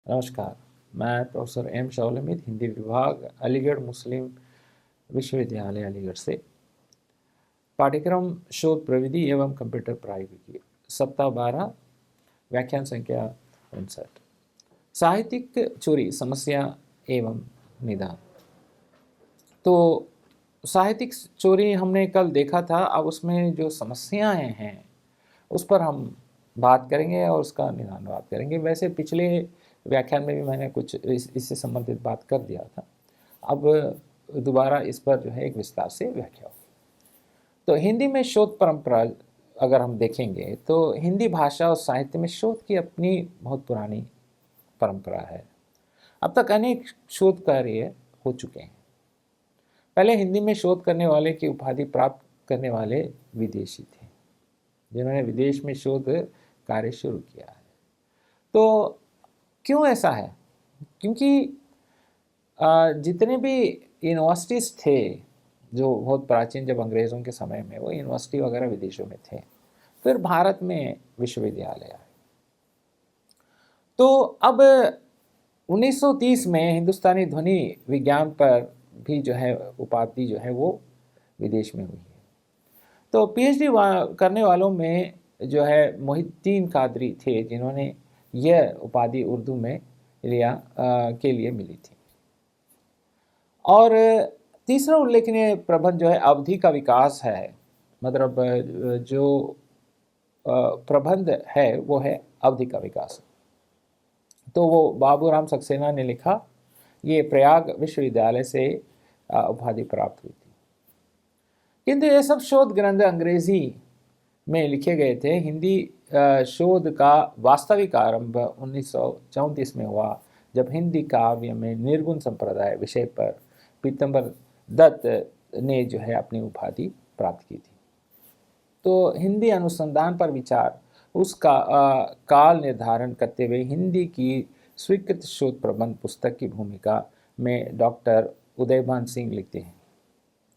नमस्कार। मैं professor M Saul Hamid, Hindi विभाग, अलीगढ़ मुस्लिम विश्वविद्यालय अलीगढ़ से। पाठ्यक्रम शोध प्रविधि एवं कंप्यूटर प्रौद्योगिकी, सप्ताह 12, व्याख्यान संख्या 59। साहित्यिक चोरी, समस्या एवं निदान। तो साहित्यिक चोरी हमने कल देखा था। अब उसमें जो समस्याएं हैं उस पर हम बात करेंगे और उसका निदान बात करेंगे। वैसे पिछले व्याख्यान में भी मैंने कुछ इससे संबंधित बात कर दिया था। अब दोबारा इस पर जो है एक विस्तार से व्याख्या होगी। तो हिंदी में शोध परंपरा अगर हम देखेंगे तो हिंदी भाषा और साहित्य में शोध की अपनी बहुत पुरानी परंपरा है। अब तक अनेक शोध कार्य हो चुके हैं। पहले हिंदी में शोध करने वाले की उपाधि प्राप्त करने वाले विदेशी थे, जिन्होंने विदेश में शोध कार्य शुरू किया है। तो क्यों ऐसा है? क्योंकि जितने भी यूनिवर्सिटीज़ थे जो बहुत प्राचीन, जब अंग्रेज़ों के समय में, वो यूनिवर्सिटी वगैरह विदेशों में थे। फिर भारत में विश्वविद्यालय आए। तो अब 1930 में हिंदुस्तानी ध्वनि विज्ञान पर भी जो है उपाधि जो है वो विदेश में हुई है। तो पीएचडी करने वालों में जो है मोहिद्दीन कादरी थे, जिन्होंने यह उपाधि उर्दू में लिया के लिए मिली थी। और तीसरा उल्लेखनीय प्रबंध जो है अवधि का विकास है। मतलब जो प्रबंध है वो है अवधि का विकास। तो वो बाबूराम सक्सेना ने लिखा। ये प्रयाग विश्वविद्यालय से उपाधि प्राप्त हुई थी। किंतु ये सब शोध ग्रंथ अंग्रेजी में लिखे गए थे। हिंदी शोध का वास्तविक आरंभ 1934 में हुआ, जब हिंदी काव्य में निर्गुण संप्रदाय विषय पर पीतम्बर दत्त ने जो है अपनी उपाधि प्राप्त की थी। तो हिंदी अनुसंधान पर विचार, उसका काल निर्धारण करते हुए हिंदी की स्वीकृत शोध प्रबंध पुस्तक की भूमिका में डॉक्टर उदयभान सिंह लिखते हैं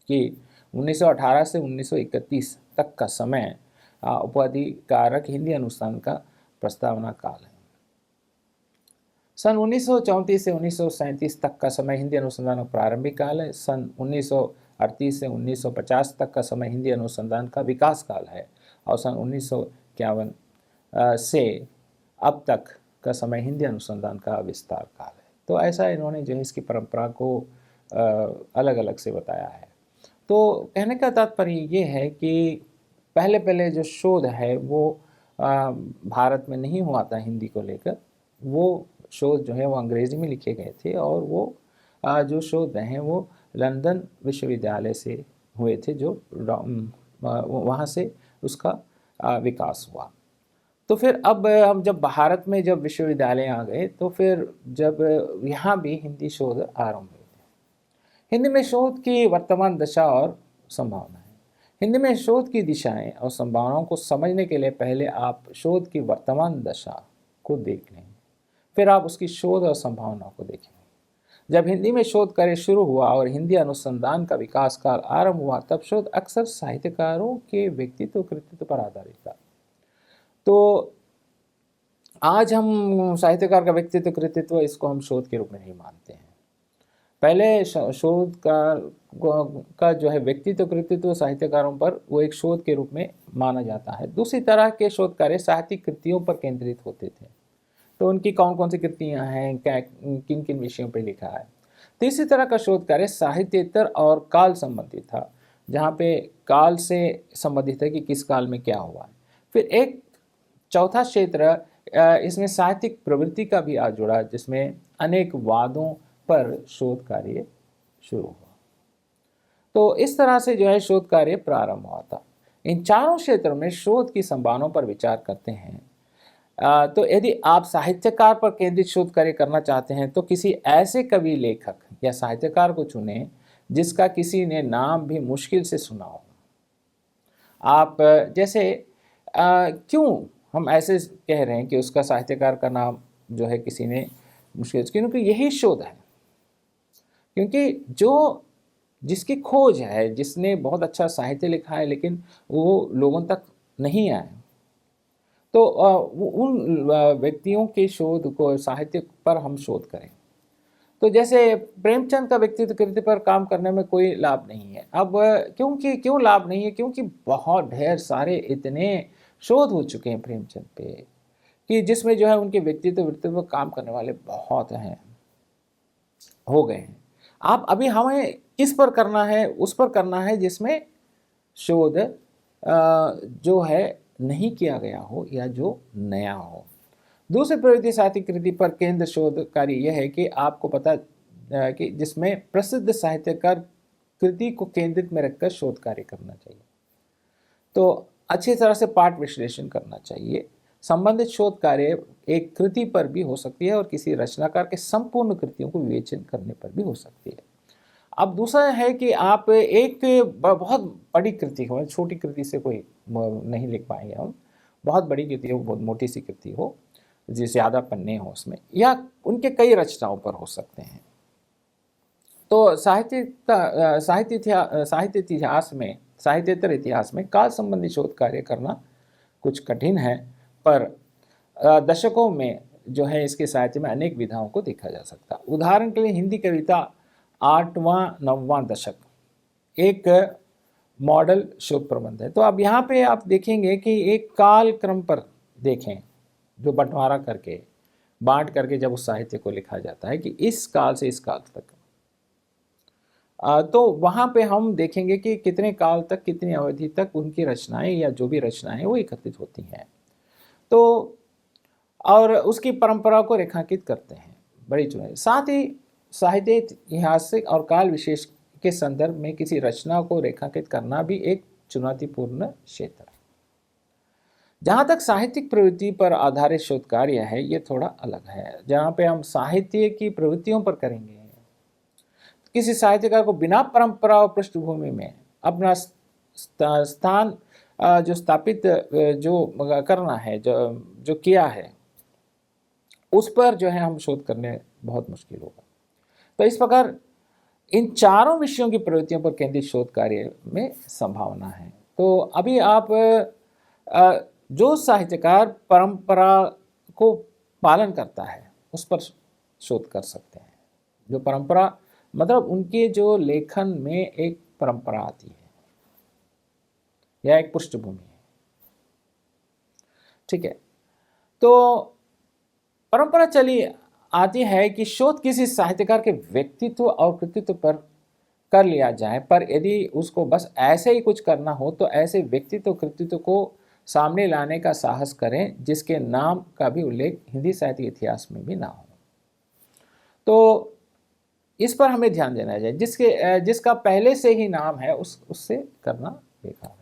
कि 1918 से 1931 तक का समय उपाधिकारक हिंदी अनुसंधान का प्रस्तावना काल है। सन 1934 से 1937 तक का समय हिंदी अनुसंधान का प्रारंभिक काल है। सन 1938 से 1950 तक का समय हिंदी अनुसंधान का विकास काल है। और सन 1951 से अब तक का समय हिंदी अनुसंधान का विस्तार काल है। तो ऐसा इन्होंने जो है इसकी परंपरा को अलग अलग से बताया है। तो कहने का तात्पर्य ये है कि पहले पहले जो शोध है वो भारत में नहीं हुआ था हिंदी को लेकर। वो शोध जो है वो अंग्रेजी में लिखे गए थे, और वो जो शोध हैं वो लंदन विश्वविद्यालय से हुए थे, जो वहाँ से उसका विकास हुआ। तो फिर अब हम जब भारत में जब विश्वविद्यालय आ गए, तो फिर जब यहाँ भी हिंदी शोध आरंभ हुए थे। हिंदी में शोध की वर्तमान दशा और संभावना है। हिंदी में शोध की दिशाएं और संभावनाओं को समझने के लिए पहले आप शोध की वर्तमान दशा को देख लें, फिर आप उसकी शोध और संभावनाओं को देखेंगे। जब हिंदी में शोध कार्य शुरू हुआ और हिंदी अनुसंधान का विकास काल आरंभ हुआ, तब शोध अक्सर साहित्यकारों के व्यक्तित्व कृतित्व पर आधारित था। तो आज हम साहित्यकार का व्यक्तित्व कृतित्व, इसको हम शोध के रूप में नहीं मानते हैं। पहले शोधकार का जो है व्यक्तित्व कृतित्व साहित्यकारों पर वो एक शोध के रूप में माना जाता है। दूसरी तरह के शोध कार्य साहित्यिक कृतियों पर केंद्रित होते थे। तो उनकी कौन कौन सी कृतियाँ हैं, क्या किन किन विषयों पर लिखा है। तीसरी तरह का शोध कार्य साहित्येतर और काल संबंधित था, जहाँ पे काल से संबंधित है कि किस काल में क्या हुआ है। फिर एक चौथा क्षेत्र इसमें साहित्यिक प्रवृत्ति का भी आ जुड़ा, जिसमें अनेक वादों पर शोध कार्य शुरू हुआ। तो इस तरह से जो है शोध कार्य प्रारंभ हुआ था। इन चारों क्षेत्रों में शोध की संभावनाओं पर विचार करते हैं। तो यदि आप साहित्यकार पर केंद्रित शोध कार्य करना चाहते हैं, तो किसी ऐसे कवि, लेखक या साहित्यकार को चुनें जिसका किसी ने नाम भी मुश्किल से सुना हो। आप जैसे क्यों हम ऐसे कह रहे हैं कि उसका साहित्यकार का नाम जो है किसी ने मुश्किल, क्योंकि यही शोध है। क्योंकि जो जिसकी खोज है, जिसने बहुत अच्छा साहित्य लिखा है लेकिन वो लोगों तक नहीं आया, तो उन व्यक्तियों के शोध को, साहित्य पर हम शोध करें। तो जैसे प्रेमचंद का व्यक्तित्व कृति पर काम करने में कोई लाभ नहीं है। अब क्यों लाभ नहीं है? क्योंकि बहुत ढेर सारे इतने शोध हो चुके हैं प्रेमचंद पे, कि जिसमें जो है उनके व्यक्तित्व पर काम करने वाले बहुत हैं, हो गए हैं। आप अभी हमें किस पर करना है? उस पर करना है जिसमें शोध जो है नहीं किया गया हो या जो नया हो। दूसरी प्रवृत्ति साहित्यिक कृति पर केंद्र शोध कार्य यह है कि आपको पता कि जिसमें प्रसिद्ध साहित्यकार कृति को केंद्रित में रखकर शोध कार्य करना चाहिए। तो अच्छी तरह से पाठ विश्लेषण करना चाहिए। संबंधित शोध कार्य एक कृति पर भी हो सकती है और किसी रचनाकार के संपूर्ण कृतियों को विवेचन करने पर भी हो सकती है। अब दूसरा है कि आप एक बहुत बड़ी कृति हो, छोटी कृति से कोई नहीं लिख पाएंगे हम, बहुत बड़ी कृति हो, बहुत मोटी सी कृति हो, जिसे ज़्यादा पन्ने हो उसमें, या उनके कई रचनाओं पर हो सकते हैं। तो साहित्येतर इतिहास में काल संबंधी शोध कार्य करना कुछ कठिन है, पर दशकों में जो है इसके साहित्य में अनेक विधाओं को देखा जा सकता। उदाहरण के लिए हिंदी कविता 8वां 9वां दशक एक मॉडल शोध प्रबंध है। तो अब यहाँ पे आप देखेंगे कि एक काल क्रम पर देखें, जो बंटवारा करके, बांट करके जब उस साहित्य को लिखा जाता है कि इस काल से इस काल तक, तो वहाँ पे हम देखेंगे कि कितने काल तक, कितनी अवधि तक उनकी रचनाएं या जो भी रचनाएं वो एकत्रित होती हैं। तो और उसकी परंपरा को रेखांकित करते हैं, बड़ी चुनाई। साथ ही साहित्य ऐतिहासिक और काल विशेष के संदर्भ में किसी रचना को रेखांकित करना भी एक चुनौतीपूर्ण क्षेत्र है। जहाँ तक साहित्यिक प्रवृत्ति पर आधारित शोध कार्य है, ये थोड़ा अलग है। जहाँ पे हम साहित्य की प्रवृत्तियों पर करेंगे, किसी साहित्यकार को बिना परंपरा और पृष्ठभूमि में अपना स्थान जो स्थापित जो करना है, जो किया है, उस पर जो है हम शोध करने बहुत मुश्किल होगा। तो इस प्रकार इन चारों विषयों की प्रवृत्तियों पर केंद्रित शोध कार्य में संभावना है। तो अभी आप जो साहित्यकार परंपरा को पालन करता है उस पर शोध कर सकते हैं। जो परंपरा मतलब उनके जो लेखन में एक परंपरा आती है या एक पृष्ठभूमि है, ठीक है। तो परंपरा चली आती है कि शोध किसी साहित्यकार के व्यक्तित्व और कृतित्व पर कर लिया जाए, पर यदि उसको बस ऐसे ही कुछ करना हो तो ऐसे व्यक्तित्व कृतित्व को सामने लाने का साहस करें जिसके नाम का भी उल्लेख हिंदी साहित्य इतिहास में भी ना हो। तो इस पर हमें ध्यान देना चाहिए। जिसका पहले से ही नाम है उससे करना बेकार है।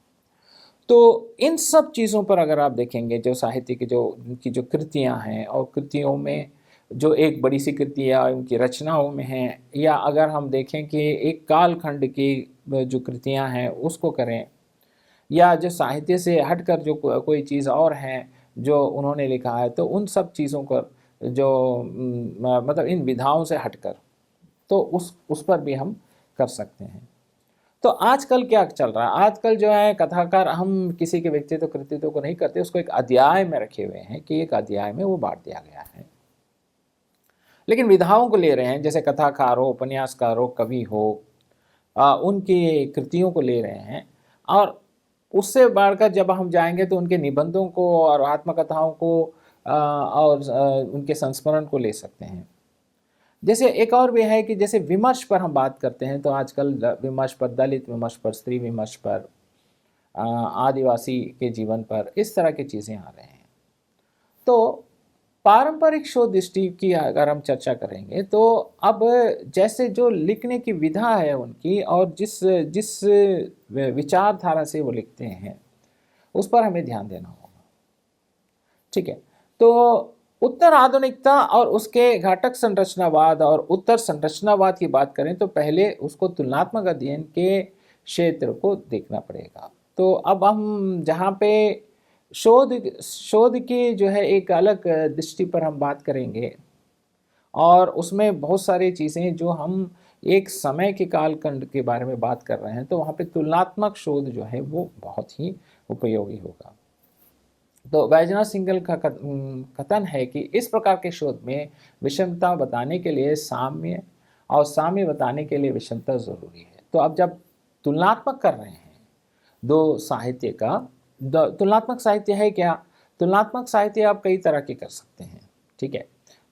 तो इन सब चीज़ों पर अगर आप देखेंगे, जो साहित्य की उनकी जो कृतियां हैं और कृतियों में जो एक बड़ी सी कृति या उनकी रचनाओं में हैं, या अगर हम देखें कि एक कालखंड की जो कृतियां हैं उसको करें, या जो साहित्य से हटकर जो कोई चीज़ और है जो उन्होंने लिखा है, तो उन सब चीज़ों को जो मतलब इन विधाओं से हटकर, तो उस पर भी हम कर सकते हैं। तो आजकल क्या चल रहा है? आजकल जो है कथाकार, हम किसी के व्यक्तित्व कृतित्व को नहीं करते, उसको एक अध्याय में रखे हुए हैं कि एक अध्याय में वो बांट दिया गया है, लेकिन विधाओं को ले रहे हैं। जैसे कथाकार हो, उपन्यासकार हो, कवि हो, उनकी कृतियों को ले रहे हैं, और उससे बढ़कर जब हम जाएंगे तो उनके निबंधों को और आत्मकथाओं को और उनके संस्मरण को ले सकते हैं। जैसे एक और भी है कि जैसे विमर्श पर हम बात करते हैं, तो आजकल विमर्श पर, दलित विमर्श पर, स्त्री विमर्श पर, आदिवासी के जीवन पर, इस तरह की चीज़ें आ रहे हैं। तो पारंपरिक शोध दृष्टि की अगर हम चर्चा करेंगे, तो अब जैसे जो लिखने की विधा है उनकी, और जिस जिस विचारधारा से वो लिखते हैं, उस पर हमें ध्यान देना होगा, ठीक है। तो उत्तर आधुनिकता और उसके घटक संरचनावाद और उत्तर संरचनावाद की बात करें तो पहले उसको तुलनात्मक अध्ययन के क्षेत्र को देखना पड़ेगा। तो अब हम जहाँ पे शोध की जो है एक अलग दृष्टि पर हम बात करेंगे, और उसमें बहुत सारी चीज़ें जो हम एक समय के कालखंड के बारे में बात कर रहे हैं, तो वहाँ पे तुलनात्मक शोध जो है वो बहुत ही उपयोगी होगा। तो वैजनाथ सिंघल का कथन है कि इस प्रकार के शोध में विषमता बताने के लिए साम्य और साम्य बताने के लिए विषमता जरूरी है। तो अब जब तुलनात्मक कर रहे हैं दो साहित्य का, तुलनात्मक साहित्य है क्या? तुलनात्मक साहित्य आप कई तरह के कर सकते हैं, ठीक है।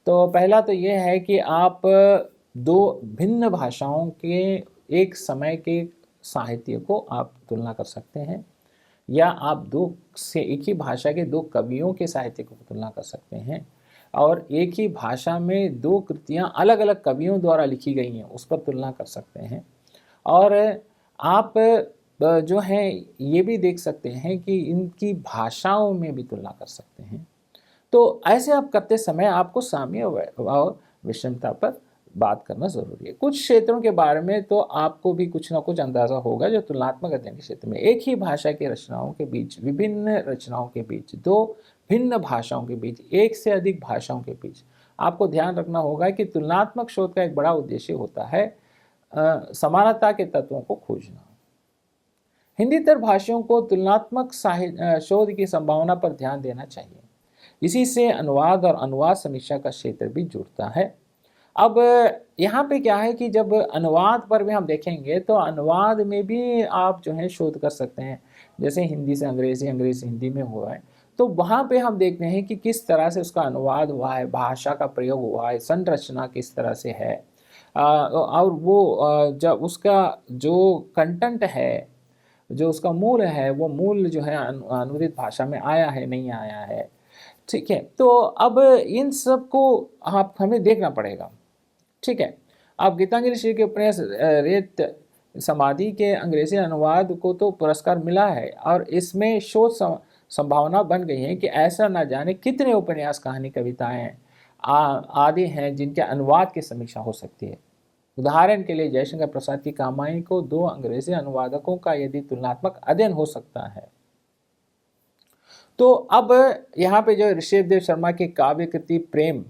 तो पहला तो ये है कि आप दो भिन्न भाषाओं के एक समय के साहित्य को आप तुलना कर सकते हैं, या आप दो से एक ही भाषा के दो कवियों के साहित्य को तुलना कर सकते हैं, और एक ही भाषा में दो कृतियां अलग अलग कवियों द्वारा लिखी गई हैं उस पर तुलना कर सकते हैं। और आप जो है ये भी देख सकते हैं कि इनकी भाषाओं में भी तुलना कर सकते हैं। तो ऐसे आप करते समय आपको साम्य और विषमता पर बात करना ज़रूरी है। कुछ क्षेत्रों के बारे में तो आपको भी कुछ ना कुछ अंदाज़ा होगा जो तुलनात्मक अध्ययन के क्षेत्र में एक ही भाषा की रचनाओं के बीच, विभिन्न रचनाओं के बीच, दो भिन्न भाषाओं के बीच, एक से अधिक भाषाओं के बीच आपको ध्यान रखना होगा कि तुलनात्मक शोध का एक बड़ा उद्देश्य होता है समानता के तत्वों को खोजना। हिंदीतर भाषियों को तुलनात्मक शोध की संभावना पर ध्यान देना चाहिए। इसी से अनुवाद और अनुवाद समीक्षा का क्षेत्र भी जुड़ता है। अब यहाँ पे क्या है कि जब अनुवाद पर भी हम देखेंगे तो अनुवाद में भी आप जो है शोध कर सकते हैं। जैसे हिंदी से अंग्रेज़ी, अंग्रेज़ी से हिंदी में हुआ है, तो वहाँ पे हम देखते हैं कि किस तरह से उसका अनुवाद हुआ है, भाषा का प्रयोग हुआ है, संरचना किस तरह से है, और वो जब उसका जो कंटेंट है, जो उसका मूल है, वो मूल जो है अनुदित भाषा में आया है, नहीं आया है, ठीक है। तो अब इन सब को आप हमें देखना पड़ेगा, ठीक है। अब गीतांजलि श्री के उपन्यास रेत समाधि के अंग्रेजी अनुवाद को तो पुरस्कार मिला है, और इसमें शोध संभावना बन गई है कि ऐसा ना जाने कितने उपन्यास, कहानी, कविताएं आदि हैं जिनके अनुवाद की समीक्षा हो सकती है। उदाहरण के लिए जयशंकर प्रसाद की कामायनी को दो अंग्रेजी अनुवादकों का यदि तुलनात्मक अध्ययन हो सकता है। तो अब यहाँ पे जो ऋषभदेव शर्मा की काव्य कृति प्रेम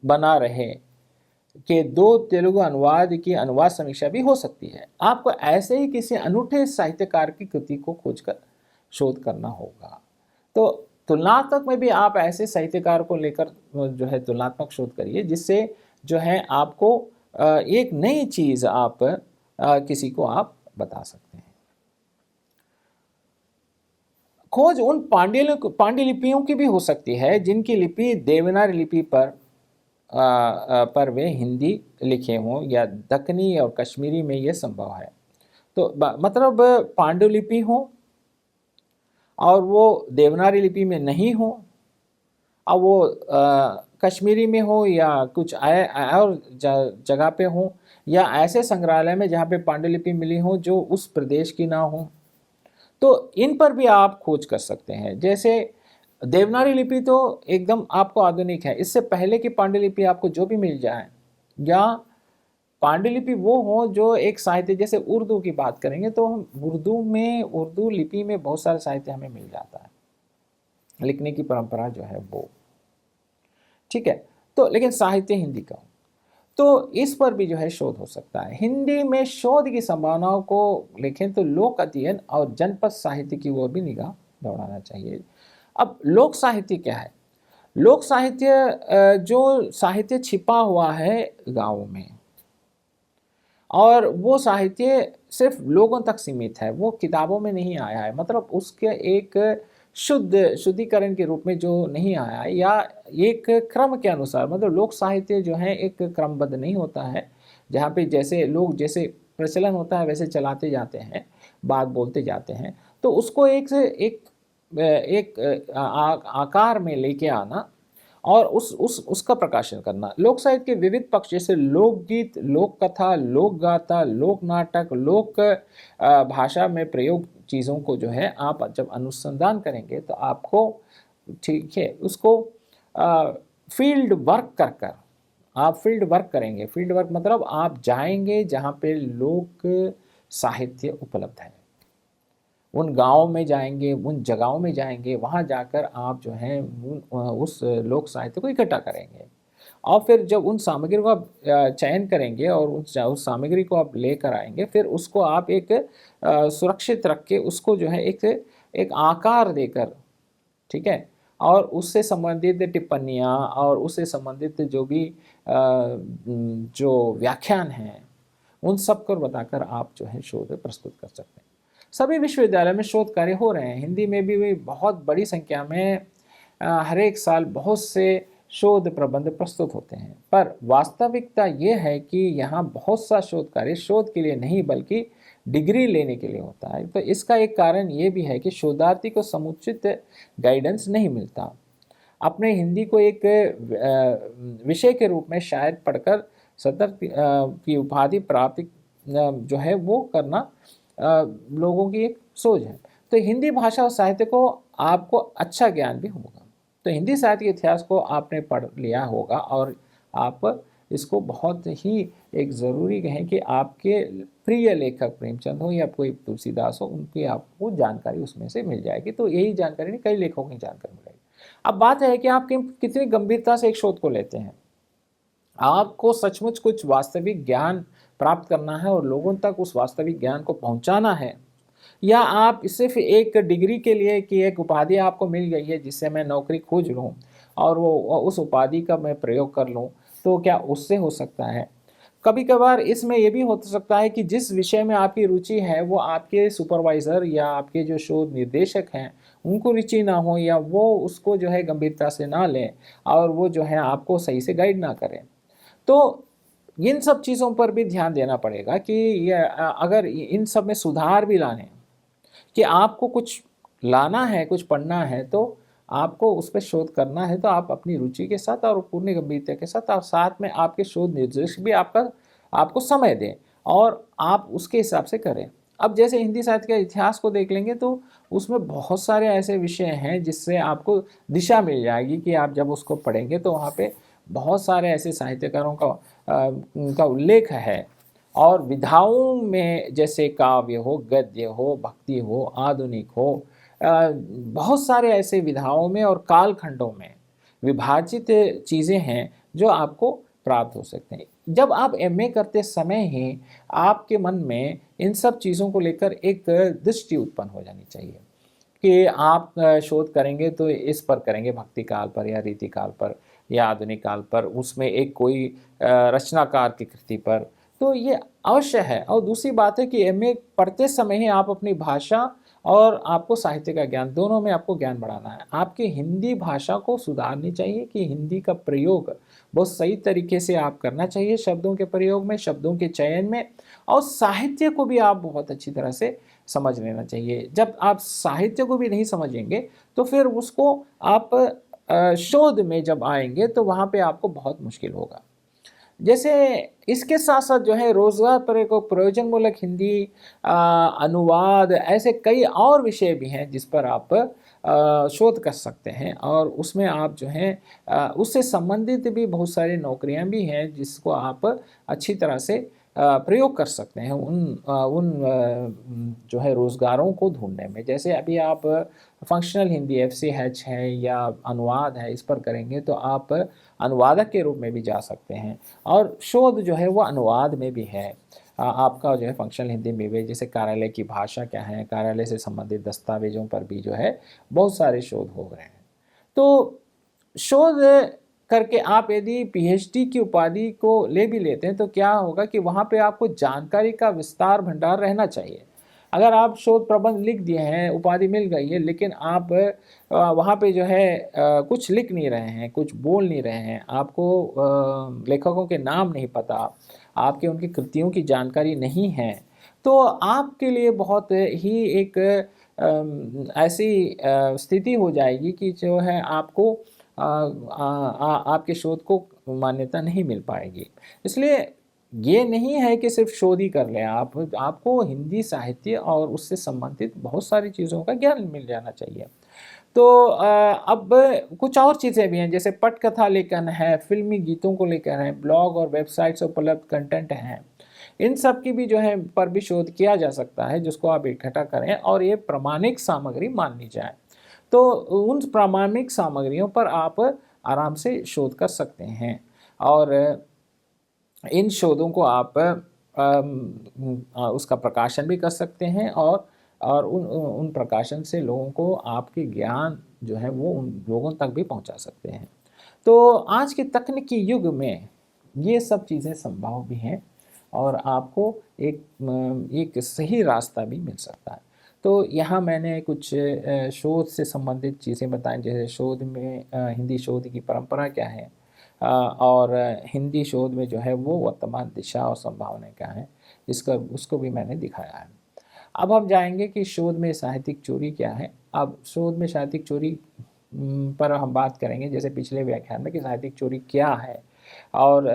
बना रहे के दो तेलुगु अनुवाद की अनुवाद समीक्षा भी हो सकती है। आपको ऐसे ही किसी अनूठे साहित्यकार की कृति को खोजकर शोध करना होगा। तो तुलनात्मक में भी आप ऐसे साहित्यकार को लेकर जो है तुलनात्मक शोध करिए, जिससे जो है आपको एक नई चीज़ आप किसी को आप बता सकते हैं। खोज उन पांड्यलिपियों की भी हो सकती है जिनकी लिपि देवनागरी लिपि पर वे हिंदी लिखे हों, या दक्कनी और कश्मीरी में ये संभव है। तो मतलब पांडुलिपि हो और वो देवनागरी लिपि में नहीं हो, और वो कश्मीरी में हो या कुछ और जगह पे हो, या ऐसे संग्रहालय में जहाँ पे पांडुलिपि मिली हो जो उस प्रदेश की ना हो, तो इन पर भी आप खोज कर सकते हैं। जैसे देवनागरी लिपि तो एकदम आपको आधुनिक है, इससे पहले की पांडुलिपि आपको जो भी मिल जाए, या पांडुलिपि वो हो जो एक साहित्य, जैसे उर्दू की बात करेंगे तो हम उर्दू लिपि में बहुत सारे साहित्य हमें मिल जाता है, लिखने की परंपरा जो है वो, ठीक है। तो लेकिन साहित्य हिंदी का हो, तो इस पर भी जो है शोध हो सकता है। हिंदी में शोध की संभावनाओं को लिखें तो लोक अध्ययन और जनपद साहित्य की ओर भी निगाह दौड़ाना चाहिए। अब लोक साहित्य क्या है? लोक साहित्य जो साहित्य छिपा हुआ है गाँव में, और वो साहित्य सिर्फ लोगों तक सीमित है, वो किताबों में नहीं आया है, मतलब उसके एक शुद्धिकरण के रूप में जो नहीं आया है, या एक क्रम के अनुसार, मतलब लोक साहित्य जो है एक क्रमबद्ध नहीं होता है, जहाँ पे जैसे लोग जैसे प्रचलन होता है वैसे चलाते जाते हैं, बात बोलते जाते हैं, तो उसको एक आकार में लेके आना और उसका प्रकाशन करना। लोक साहित्य के विविध पक्ष जैसे लोकगीत, लोक कथा, लोक गाथा, लोक नाटक, लोक भाषा में प्रयोग चीज़ों को जो है आप जब अनुसंधान करेंगे तो आपको, ठीक है, उसको फील्ड वर्क कर आप फील्ड वर्क करेंगे। फील्ड वर्क मतलब आप जाएंगे जहाँ पे लोक साहित्य उपलब्ध है, उन गाँव में जाएंगे, उन जगहों में जाएंगे, वहाँ जाकर आप जो है उस लोक साहित्य को इकट्ठा करेंगे, और फिर जब उन सामग्री को आप चयन करेंगे और उस सामग्री को आप लेकर आएंगे, फिर उसको आप एक सुरक्षित रख के उसको जो है एक आकार देकर, ठीक है। और उससे संबंधित टिप्पणियाँ और उससे संबंधित जो भी जो व्याख्यान हैं, उन सब को बताकर आप जो है शोध प्रस्तुत कर सकते हैं। सभी विश्वविद्यालय में शोध कार्य हो रहे हैं। हिंदी में भी बहुत बड़ी संख्या में हर एक साल बहुत से शोध प्रबंध प्रस्तुत होते हैं, पर वास्तविकता ये है कि यहाँ बहुत सा शोध कार्य शोध के लिए नहीं बल्कि डिग्री लेने के लिए होता है। तो इसका एक कारण ये भी है कि शोधार्थी को समुचित गाइडेंस नहीं मिलता। अपने हिंदी को एक विषय के रूप में शायद पढ़कर सदर की उपाधि प्राप्त जो है वो करना लोगों की एक सोच है। तो हिंदी भाषा और साहित्य को आपको अच्छा ज्ञान भी होगा। तो हिंदी साहित्य के इतिहास को आपने पढ़ लिया होगा और आप इसको बहुत ही एक ज़रूरी है कि आपके प्रिय लेखक प्रेमचंद हो या कोई तुलसीदास हो, उनकी आपको जानकारी उसमें से मिल जाएगी। तो यही जानकारी नहीं, कई लेखकों की जानकारी मिलेगी। अब बात है कि आप कितनी गंभीरता से एक शोध को लेते हैं। आपको सचमुच कुछ वास्तविक ज्ञान प्राप्त करना है और लोगों तक उस वास्तविक ज्ञान को पहुंचाना है, या आप सिर्फ एक डिग्री के लिए कि एक उपाधि आपको मिल गई है जिससे मैं नौकरी खोज लूँ और वो उस उपाधि का मैं प्रयोग कर लूँ, तो क्या उससे हो सकता है? कभी कभार इसमें यह भी हो सकता है कि जिस विषय में आपकी रुचि है वो आपके सुपरवाइज़र या आपके जो शोध निर्देशक हैं उनको रुचि ना हो, या वो उसको जो है गंभीरता से ना लें और वो जो है आपको सही से गाइड ना करें। तो इन सब चीज़ों पर भी ध्यान देना पड़ेगा कि ये अगर इन सब में सुधार भी लाने कि आपको कुछ लाना है, कुछ पढ़ना है, तो आपको उस पे शोध करना है, तो आप अपनी रुचि के साथ और पूर्ण गंभीरता के साथ और साथ में आपके शोध निर्देशक भी आपको समय दें और आप उसके हिसाब से करें। अब जैसे हिंदी साहित्य के इतिहास को देख लेंगे तो उसमें बहुत सारे ऐसे विषय हैं जिससे आपको दिशा मिल जाएगी कि आप जब उसको पढ़ेंगे तो वहाँ पे बहुत सारे ऐसे साहित्यकारों का उल्लेख है। और विधाओं में जैसे काव्य हो, गद्य हो, भक्ति हो, आधुनिक हो, बहुत सारे ऐसे विधाओं में और कालखंडों में विभाजित चीज़ें हैं जो आपको प्राप्त हो सकते हैं। जब आप एमए करते समय ही आपके मन में इन सब चीज़ों को लेकर एक दृष्टि उत्पन्न हो जानी चाहिए कि आप शोध करेंगे तो इस पर करेंगे, भक्ति काल पर या रीति काल पर या आधुनिक काल पर, उसमें एक कोई रचनाकार की कृति पर। तो ये अवश्य है। और दूसरी बात है कि एमए पढ़ते समय ही आप अपनी भाषा और आपको साहित्य का ज्ञान, दोनों में आपको ज्ञान बढ़ाना है। आपकी हिंदी भाषा को सुधारनी चाहिए कि हिंदी का प्रयोग बहुत सही तरीके से आप करना चाहिए, शब्दों के प्रयोग में, शब्दों के चयन में, और साहित्य को भी आप बहुत अच्छी तरह से समझ लेना चाहिए। जब आप साहित्य को भी नहीं समझेंगे तो फिर उसको आप शोध में जब आएंगे तो वहाँ पे आपको बहुत मुश्किल होगा। जैसे इसके साथ साथ जो है रोजगार पर एक प्रयोजनमूलक हिंदी अनुवाद, ऐसे कई और विषय भी हैं जिस पर आप शोध कर सकते हैं और उसमें आप जो है उससे संबंधित भी बहुत सारी नौकरियां भी हैं जिसको आप अच्छी तरह से प्रयोग कर सकते हैं उन जो है रोज़गारों को ढूंढने में। जैसे अभी आप फंक्शनल हिंदी FCH है या अनुवाद है, इस पर करेंगे तो आप अनुवादक के रूप में भी जा सकते हैं और शोध जो है वो अनुवाद में भी है। आपका जो है फंक्शनल हिंदी में भी, जैसे कार्यालय की भाषा क्या है, कार्यालय से संबंधित दस्तावेजों पर भी जो है बहुत सारे शोध हो रहे हैं। तो शोध करके आप यदि PhD की उपाधि को ले भी लेते हैं तो क्या होगा कि वहाँ पे आपको जानकारी का विस्तार भंडार रहना चाहिए। अगर आप शोध प्रबंध लिख दिए हैं, उपाधि मिल गई है, लेकिन आप वहाँ पे जो है कुछ लिख नहीं रहे हैं, कुछ बोल नहीं रहे हैं, आपको लेखकों के नाम नहीं पता, आपके उनकी कृतियों की जानकारी नहीं है, तो आपके लिए बहुत ही एक ऐसी स्थिति हो जाएगी कि जो है आपको आपके शोध को मान्यता नहीं मिल पाएगी। इसलिए ये नहीं है कि सिर्फ शोध ही कर लें, आपको हिंदी साहित्य और उससे संबंधित बहुत सारी चीज़ों का ज्ञान मिल जाना चाहिए। तो अब कुछ और चीज़ें भी हैं, जैसे पटकथा लेखन है, फिल्मी गीतों को लेकर है, ब्लॉग और वेबसाइट्स उपलब्ध कंटेंट हैं, इन सब की भी जो है पर भी शोध किया जा सकता है, जिसको आप इकट्ठा करें और ये प्रामाणिक सामग्री मान ली जाए। तो उन प्रामाणिक सामग्रियों पर आप आराम से शोध कर सकते हैं और इन शोधों को आप उसका प्रकाशन भी कर सकते हैं और उन प्रकाशन से लोगों को आपके ज्ञान जो है वो उन लोगों तक भी पहुंचा सकते हैं। तो आज के तकनीकी युग में ये सब चीज़ें संभव भी हैं और आपको एक सही रास्ता भी मिल सकता है। तो यहाँ मैंने कुछ शोध से संबंधित चीज़ें बताई, जैसे शोध में हिंदी शोध की परंपरा क्या है, और हिंदी शोध में जो है वो वर्तमान दिशा और संभावनाएं क्या हैं, इसका उसको भी मैंने दिखाया है। अब हम जाएंगे कि शोध में साहित्यिक चोरी क्या है। अब शोध में साहित्यिक चोरी पर हम बात करेंगे, जैसे पिछले व्याख्यान में, कि साहित्यिक चोरी क्या है और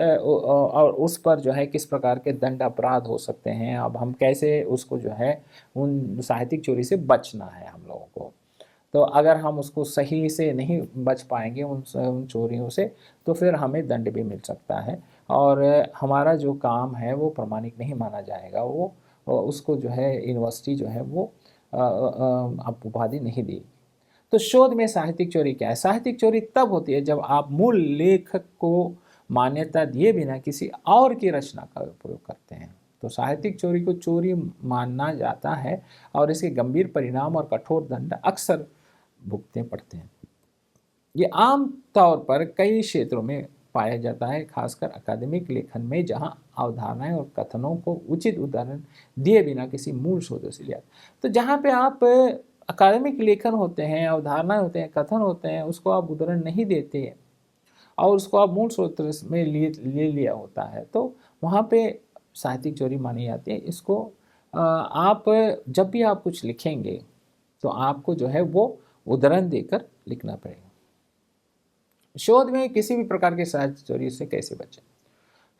उस पर जो है किस प्रकार के दंड अपराध हो सकते हैं। अब हम कैसे उसको जो है उन साहित्यिक चोरी से बचना है हम लोगों को। तो अगर हम उसको सही से नहीं बच पाएंगे उन चोरियों से, तो फिर हमें दंड भी मिल सकता है और हमारा जो काम है वो प्रमाणिक नहीं माना जाएगा। वो उसको जो है यूनिवर्सिटी जो है वो अब उपाधि नहीं दी। तो शोध में साहित्यिक चोरी क्या है? साहित्यिक चोरी तब होती है जब आप मूल लेखक को मान्यता दिए बिना किसी और की रचना का उपयोग करते हैं। तो साहित्यिक चोरी को चोरी माना जाता है और इसके गंभीर परिणाम और कठोर दंड अक्सर भुगतने पड़ते हैं। ये आम तौर पर कई क्षेत्रों में पाया जाता है, खासकर अकादमिक लेखन में, जहां अवधारणाएं और कथनों को उचित उदाहरण दिए बिना किसी मूल स्रोत से लिया। तो जहां पे आप अकादमिक लेखन होते हैं, अवधारणाएं होते हैं, कथन होते हैं, उसको आप उदाहरण नहीं देते और उसको आप मूल स्रोत में ले लिया होता है, तो वहाँ पे साहित्यिक चोरी मानी जाती है। इसको आप जब भी आप कुछ लिखेंगे तो आपको जो है वो उदाहरण देकर लिखना पड़ेगा। शोध में किसी भी प्रकार के साहित्य चोरी से कैसे बचें?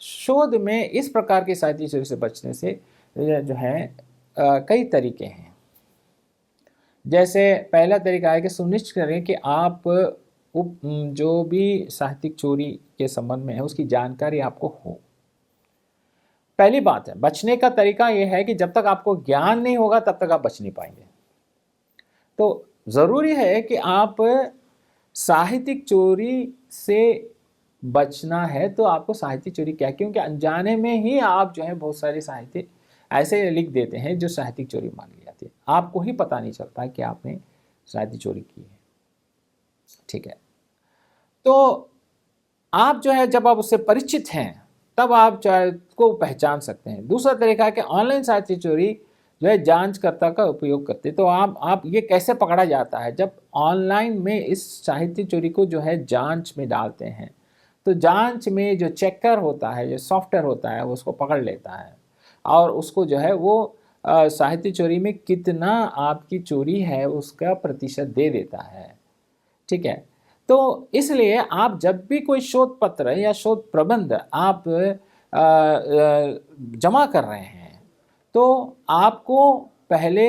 शोध में इस प्रकार के साहित्य चोरी से बचने से जो है कई तरीके हैं। जैसे पहला तरीका है कि सुनिश्चित करें कि आप जो भी साहित्यिक चोरी के संबंध में है उसकी जानकारी आपको हो। पहली बात है, बचने का तरीका यह है कि जब तक आपको ज्ञान नहीं होगा तब तक आप बच नहीं पाएंगे। तो ज़रूरी है कि आप साहित्यिक चोरी से बचना है तो आपको साहित्यिक चोरी क्या, क्योंकि अनजाने में ही आप जो है बहुत सारे साहित्य ऐसे लिख देते हैं जो साहित्यिक चोरी मान ली जाती है। आपको ही पता नहीं चलता कि आपने साहित्यिक चोरी की है। ठीक है, तो आप जो है जब आप उससे परिचित हैं तब आप को पहचान सकते हैं। दूसरा तरीका है कि ऑनलाइन साहित्य चोरी जो है जांचकर्ता का उपयोग करते हैं। तो आप ये कैसे पकड़ा जाता है? जब ऑनलाइन में इस साहित्य चोरी को जो है जांच में डालते हैं तो जांच में जो चेकर होता है, जो सॉफ्टवेयर होता है, वो उसको पकड़ लेता है और उसको जो है वो साहित्य चोरी में कितना आपकी चोरी है उसका प्रतिशत दे देता है। ठीक है, तो इसलिए आप जब भी कोई शोध पत्र या शोध प्रबंध आप जमा कर रहे हैं तो आपको पहले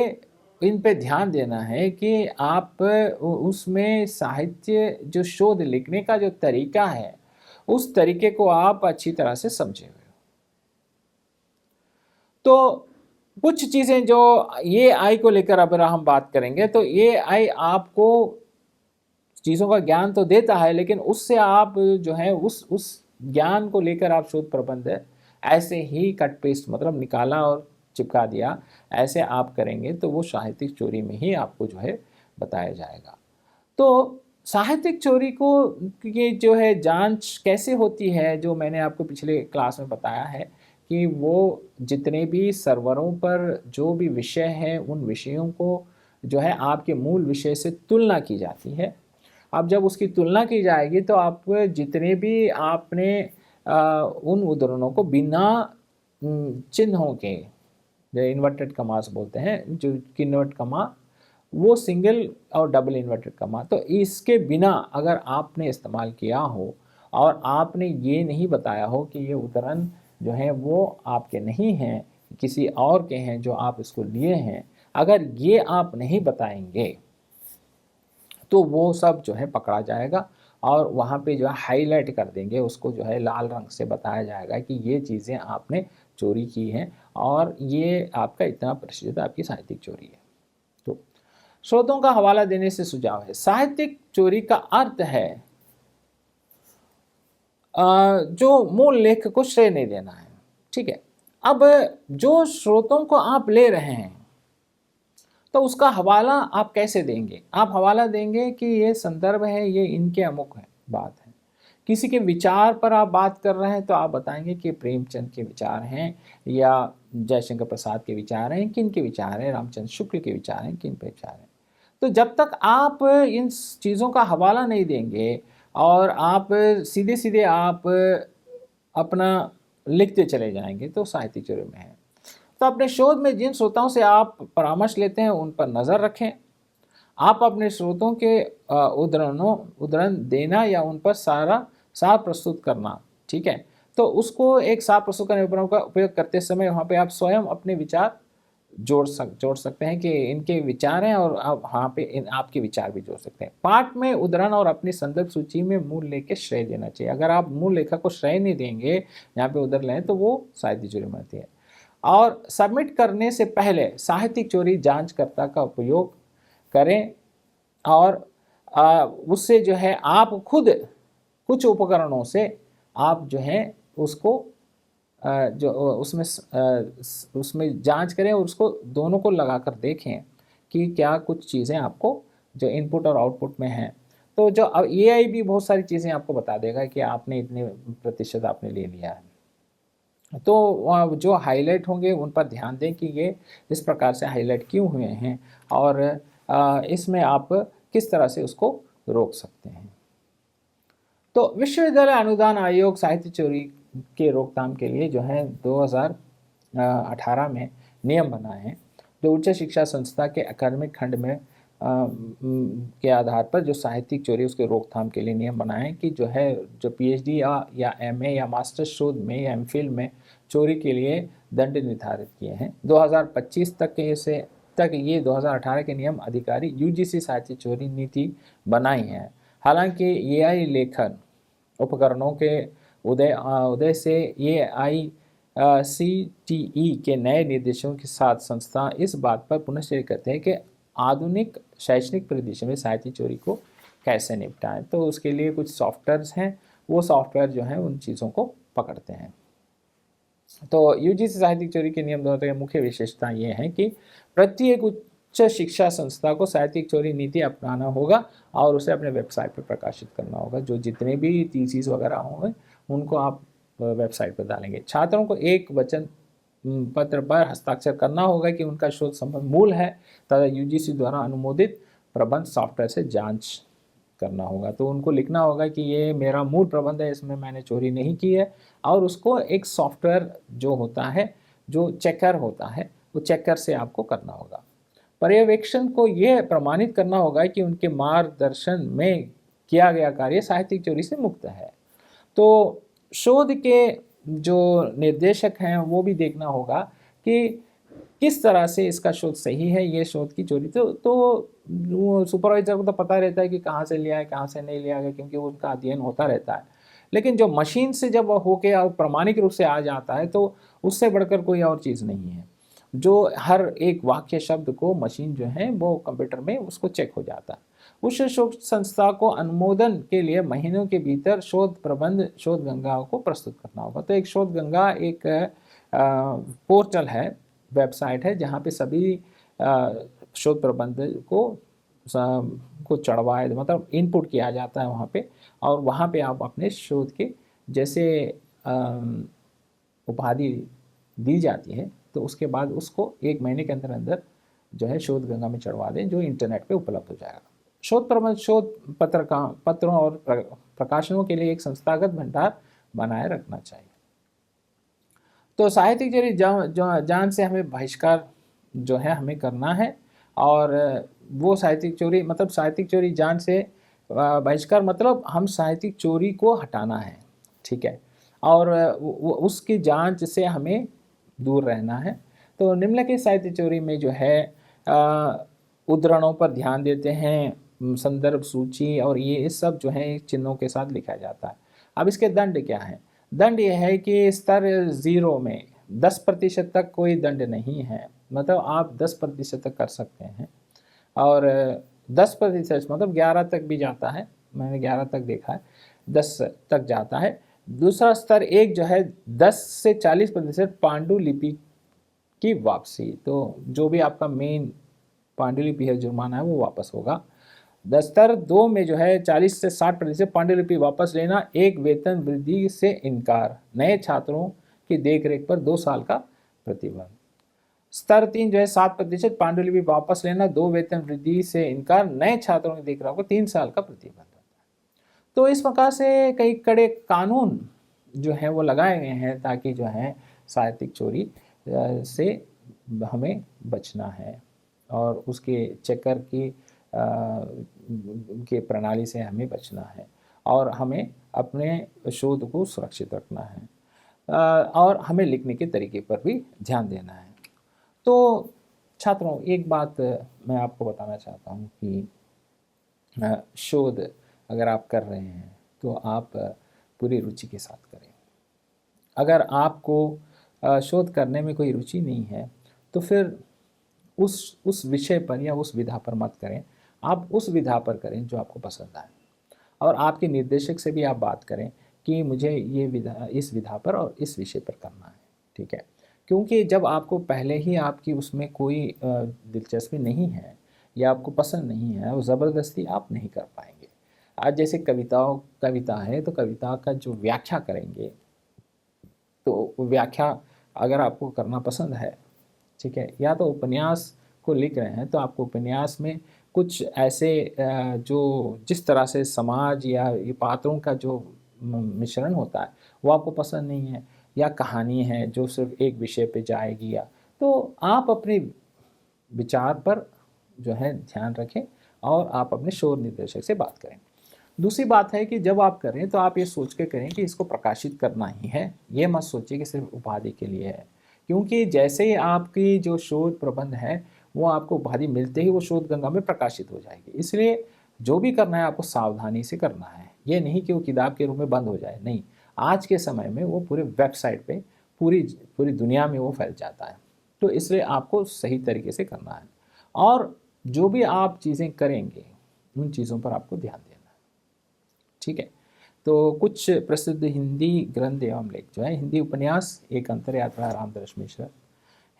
इन पे ध्यान देना है कि आप उसमें साहित्य जो शोध लिखने का जो तरीका है उस तरीके को आप अच्छी तरह से समझे हुए हो। तो कुछ चीज़ें जो ये आई को लेकर अब हम बात करेंगे, तो ये आई आपको चीज़ों का ज्ञान तो देता है, लेकिन उससे आप जो है उस ज्ञान को लेकर आप शोध प्रबंध ऐसे ही कट पेस्ट मतलब निकाला और चिपका दिया, ऐसे आप करेंगे तो वो साहित्यिक चोरी में ही आपको जो है बताया जाएगा। तो साहित्यिक चोरी को ये जो है जांच कैसे होती है, जो मैंने आपको पिछले क्लास में बताया है कि वो जितने भी सर्वरों पर जो भी विषय हैं उन विषयों को जो है आपके मूल विषय से तुलना की जाती है। अब जब उसकी तुलना की जाएगी तो आप जितने भी आपने उन उदाहरणों को बिना चिन्हों के, जो इन्वर्टेड कमास बोलते हैं, जो इन्वर्ट कमा वो सिंगल और डबल इन्वर्टेड कमा, तो इसके बिना अगर आपने इस्तेमाल किया हो और आपने ये नहीं बताया हो कि ये उदाहरण जो है वो आपके नहीं हैं, किसी और के हैं जो आप इसको लिए हैं, अगर ये आप नहीं बताएंगे तो वो सब जो है पकड़ा जाएगा और वहाँ पे जो है हाईलाइट कर देंगे, उसको जो है लाल रंग से बताया जाएगा कि ये चीज़ें आपने चोरी की हैं और ये आपका इतना प्रतिशत आपकी साहित्यिक चोरी है। तो स्रोतों का हवाला देने से सुझाव है, साहित्यिक चोरी का अर्थ है जो मूल लेख को श्रेय नहीं देना है। ठीक है, अब जो स्रोतों को आप ले रहे हैं तो उसका हवाला आप कैसे देंगे? आप हवाला देंगे कि ये संदर्भ है, ये इनके अमुक है बात है। किसी के विचार पर आप बात कर रहे हैं तो आप बताएंगे कि प्रेमचंद के विचार हैं या जयशंकर प्रसाद के विचार हैं, किन के विचार हैं, रामचंद्र शुक्ल के विचार हैं, किन पे विचार हैं। तो जब तक आप इन चीज़ों का हवाला नहीं देंगे और आप सीधे सीधे आप अपना लिखते चले जाएंगे तो साहित्यिक चोरी में है। तो अपने शोध में जिन स्रोतों से आप परामर्श लेते हैं उन पर नज़र रखें। आप अपने स्रोतों के उद्धरण देना या उन पर सार प्रस्तुत करना, ठीक है। तो उसको एक सार प्रस्तुत करने का उपयोग करते समय वहाँ पे आप स्वयं अपने विचार जोड़ सकते हैं कि इनके विचार हैं और आप वहाँ पे आपके विचार भी जोड़ सकते हैं। पाठ में उद्धरण और अपनी संदर्भ सूची में मूल लेख के श्रेय देना चाहिए। अगर आप मूल लेखक को श्रेय नहीं देंगे, यहाँ पे उद्धरण लें, तो वो साहित्य चोरी बनती है। और सबमिट करने से पहले साहित्यिक चोरी जांचकर्ता का उपयोग करें और उससे जो है आप खुद कुछ उपकरणों से आप जो है उसको जो उसमें जांच करें और उसको दोनों को लगाकर देखें कि क्या कुछ चीज़ें आपको जो इनपुट और आउटपुट में हैं। तो जो अब एआई भी बहुत सारी चीज़ें आपको बता देगा कि आपने इतने प्रतिशत आपने ले लिया है। तो जो हाईलाइट होंगे उन पर ध्यान दें कि ये इस प्रकार से हाईलाइट क्यों हुए हैं और इसमें आप किस तरह से उसको रोक सकते हैं। तो विश्वविद्यालय अनुदान आयोग साहित्य चोरी के रोकथाम के लिए जो है 2018 में नियम बनाए हैं, जो उच्च शिक्षा संस्था के अकादमिक खंड में के आधार पर जो साहित्यिक चोरी उसके रोकथाम के लिए नियम बनाए हैं कि जो है जो पीएचडी या एमए या मास्टर शोध में या एमफिल में चोरी के लिए दंड निर्धारित किए हैं। 2025 तक ये 2018 के नियम अधिकारी यूजीसी साहित्य चोरी नीति बनाई हैं। हालांकि एआई लेखन उपकरणों के उदय से AICTE के नए निर्देशों के साथ संस्था इस बात पर पुनश्चर्या करते हैं कि आधुनिक शैक्षणिक परिदृश्य में साहित्य चोरी को कैसे निपटाएं। तो उसके लिए कुछ सॉफ्टवेयर्स हैं, वो सॉफ्टवेयर जो हैं उन चीज़ों को पकड़ते हैं। तो यूजीसी साहित्यिक चोरी के नियम दोनों की मुख्य विशेषता ये है कि प्रत्येक उच्च शिक्षा संस्था को साहित्यिक चोरी नीति अपनाना होगा और उसे अपने वेबसाइट पर प्रकाशित करना होगा। जो जितने भी थीसिस वगैरह होंगे उनको आप वेबसाइट पर डालेंगे। छात्रों को एक वचन पत्र पर हस्ताक्षर करना होगा कि उनका शोध संबंध मूल है तथा यूजीसी द्वारा अनुमोदित प्रबंध सॉफ्टवेयर से जांच करना होगा। तो उनको लिखना होगा कि ये मेरा मूल प्रबंध है, इसमें मैंने चोरी नहीं की है, और उसको एक सॉफ्टवेयर जो होता है, जो चेकर होता है, वो चेकर से आपको करना होगा। पर्यवेक्षण को यह प्रमाणित करना होगा कि उनके मार्गदर्शन में किया गया कार्य साहित्यिक चोरी से मुक्त है। तो शोध के जो निर्देशक हैं वो भी देखना होगा कि किस तरह से इसका शोध सही है, ये शोध की चोरी। तो सुपरवाइजर को तो पता रहता है कि कहाँ से लिया है, कहाँ से नहीं लिया है, क्योंकि उनका अध्ययन होता रहता है। लेकिन जो मशीन से जब होके और प्रमाणिक रूप से आ जाता है तो उससे बढ़कर कोई और चीज़ नहीं है। जो हर एक वाक्य शब्द को मशीन जो है वो कंप्यूटर में उसको चेक हो जाता है। उस शोध संस्था को अनुमोदन के लिए महीनों के भीतर शोध प्रबंध शोध गंगा को प्रस्तुत करना होगा। तो एक शोध गंगा एक पोर्टल है, वेबसाइट है, जहाँ पे सभी शोध प्रबंध को चढ़वाए, मतलब इनपुट किया जाता है वहाँ पे, और वहाँ पे आप अपने शोध के जैसे उपाधि दी जाती है तो उसके बाद उसको 1 महीने के अंदर अंदर जो है शोध गंगा में चढ़वा दें, जो इंटरनेट पे उपलब्ध हो जाएगा। शोध प्रबंध शोध पत्रों और प्रकाशनों के लिए एक संस्थागत भंडार बनाए रखना चाहिए। तो साहित्यिक चोरी जान से हमें बहिष्कार जो है हमें करना है, और वो साहित्यिक चोरी मतलब साहित्यिक चोरी जान से बहिष्कार मतलब हम साहित्यिक चोरी को हटाना है, ठीक है, और उसकी जांच से हमें दूर रहना है। तो निम्नलिखित साहित्य चोरी में जो है उद्धरणों पर ध्यान देते हैं, संदर्भ सूची और ये इस सब जो है चिन्हों के साथ लिखा जाता है। अब इसके दंड क्या है? दंड ये है कि स्तर 0 में 10% तक कोई दंड नहीं है, मतलब आप 10% तक कर सकते हैं, और 10% मतलब 11 तक भी जाता है, मैंने 11 तक देखा है, 10 तक जाता है। दूसरा स्तर 1 जो है 10 से 40% पांडुलिपि की वापसी। तो जो भी आपका मेन पांडुलिपि है जुर्माना है वो वापस होगा। स्तर 2 में जो है 40 से 60% पांडुलिपि वापस लेना, एक वेतन वृद्धि से इनकार, नए छात्रों की देखरेख पर 2 साल का प्रतिबंध। स्तर 3 जो है 7% पांडुलिपि वापस लेना, 2 वेतन वृद्धि से इनकार, नए छात्रों की देखरेख पर 3 साल का प्रतिबंध होता है। तो इस प्रकार से कई कड़े कानून जो है वो लगाए गए हैं ताकि जो है साहित्यिक चोरी से हमें बचना है और उसके चक्कर की के प्रणाली से हमें बचना है और हमें अपने शोध को सुरक्षित रखना है और हमें लिखने के तरीके पर भी ध्यान देना है। तो छात्रों, एक बात मैं आपको बताना चाहता हूँ कि शोध अगर आप कर रहे हैं तो आप पूरी रुचि के साथ करें। अगर आपको शोध करने में कोई रुचि नहीं है तो फिर उस विषय पर या उस विधा पर मत करें, आप उस विधा पर करें जो आपको पसंद आए। और आपके निर्देशक से भी आप बात करें कि मुझे ये विधा, इस विधा पर और इस विषय पर करना है, ठीक है। क्योंकि जब आपको पहले ही आपकी उसमें कोई दिलचस्पी नहीं है या आपको पसंद नहीं है, वो ज़बरदस्ती आप नहीं कर पाएंगे। आज जैसे कविता है तो कविता का जो व्याख्या करेंगे, तो व्याख्या अगर आपको करना पसंद है, ठीक है, या तो उपन्यास को लिख रहे हैं तो आपको उपन्यास में कुछ ऐसे जो जिस तरह से समाज या ये पात्रों का जो मिश्रण होता है वो आपको पसंद नहीं है, या कहानी है जो सिर्फ एक विषय पे जाएगी, या तो आप अपने विचार पर जो है ध्यान रखें और आप अपने शोध निर्देशक से बात करें। दूसरी बात है कि जब आप करें तो आप ये सोच के करें कि इसको प्रकाशित करना ही है, ये मत सोचिए कि सिर्फ उपाधि के लिए है। क्योंकि जैसे ही आपकी जो शोध प्रबंध है वो आपको उपाधि मिलते ही वो शोध गंगा में प्रकाशित हो जाएगी। इसलिए जो भी करना है आपको सावधानी से करना है, ये नहीं कि वो किताब के रूप में बंद हो जाए, नहीं। आज के समय में वो पूरे वेबसाइट पे पूरी पूरी दुनिया में वो फैल जाता है। तो इसलिए आपको सही तरीके से करना है और जो भी आप चीज़ें करेंगे उन चीज़ों पर आपको ध्यान देना है, ठीक है। तो कुछ प्रसिद्ध हिंदी ग्रंथ एवं लेख जो है, हिंदी उपन्यास एक अंतरयात्रा रामदर्श मिश्र,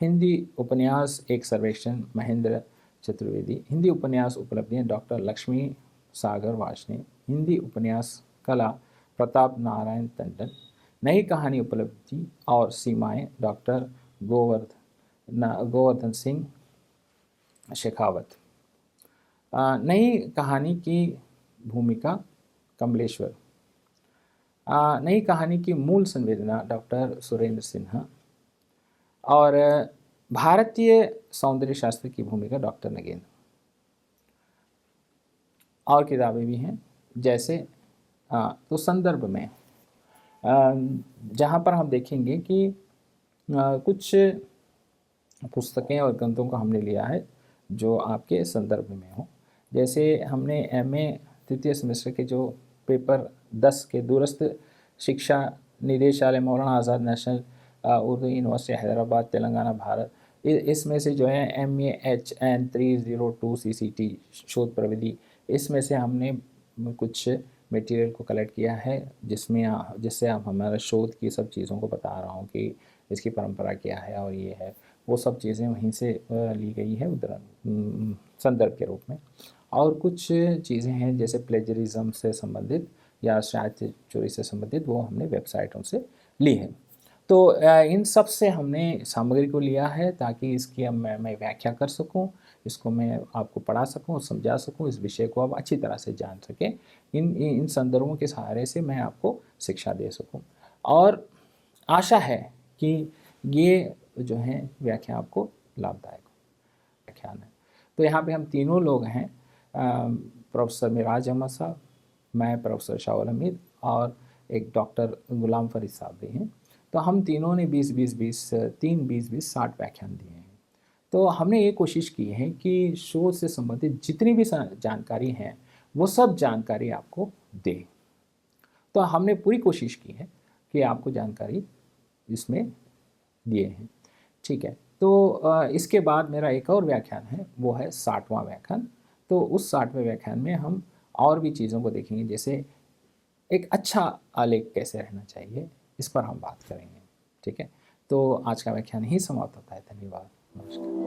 हिंदी उपन्यास एक सर्वेक्षण महेंद्र चतुर्वेदी, हिंदी उपन्यास उपलब्धियाँ डॉक्टर लक्ष्मी सागर वार्ष्णेय, हिंदी उपन्यास कला प्रताप नारायण टंडन, नई कहानी उपलब्धि और सीमाएं डॉक्टर गोवर्धन सिंह शेखावत, नई कहानी की भूमिका कमलेश्वर, नई कहानी की मूल संवेदना डॉक्टर सुरेंद्र सिन्हा और भारतीय सौंदर्य शास्त्र की भूमिका डॉक्टर नगेंद्र। और किताबें भी हैं जैसे तो संदर्भ में जहाँ पर हम देखेंगे कि कुछ पुस्तकें और ग्रंथों को हमने लिया है जो आपके संदर्भ में हो। जैसे हमने MA तृतीय सेमेस्टर के जो पेपर 10 के दूरस्थ शिक्षा निदेशालय मौलाना आज़ाद नेशनल उर्दू यूनिवर्सिटी हैदराबाद तेलंगाना भारत, इसमें से जो है MAHN 302 CCT शोध प्रविधि, इसमें से हमने कुछ मटेरियल को कलेक्ट किया है जिससे आप हमारे शोध की सब चीज़ों को बता रहा हूँ कि इसकी परंपरा क्या है और ये है, वो सब चीज़ें वहीं से ली गई है उदाहरण संदर्भ के रूप में। और कुछ चीज़ें हैं जैसे प्लेजरिज्म से संबंधित या साहित्य चोरी से संबंधित, वो हमने वेबसाइटों से ली है। तो इन सब से हमने सामग्री को लिया है ताकि इसकी अब मैं व्याख्या कर सकूं, इसको मैं आपको पढ़ा सकूं, समझा सकूं, इस विषय को आप अच्छी तरह से जान सकें। इन संदर्भों के सहारे से मैं आपको शिक्षा दे सकूं और आशा है कि ये जो है व्याख्या आपको लाभदायक व्याख्यान है। तो यहाँ पे हम तीनों लोग हैं, प्रोफेसर मिराज अहमद साहब, मैं प्रोफेसर शाहुल हमीद और एक डॉक्टर गुलाम फरीद साहब भी हैं। तो हम तीनों ने 20-20 60 व्याख्यान दिए हैं। तो हमने ये कोशिश की है कि शोध से संबंधित जितनी भी जानकारी हैं वो सब जानकारी आपको दे। तो हमने पूरी कोशिश की है कि आपको जानकारी इसमें दिए हैं, ठीक है। तो इसके बाद मेरा एक और व्याख्यान है, वो है 60वां व्याख्यान। तो उस 60वें व्याख्यान में हम और भी चीज़ों को देखेंगे, जैसे एक अच्छा आलेख कैसे रहना चाहिए, इस पर हम बात करेंगे, ठीक है। तो आज का व्याख्यान ही समाप्त होता है। धन्यवाद, नमस्कार।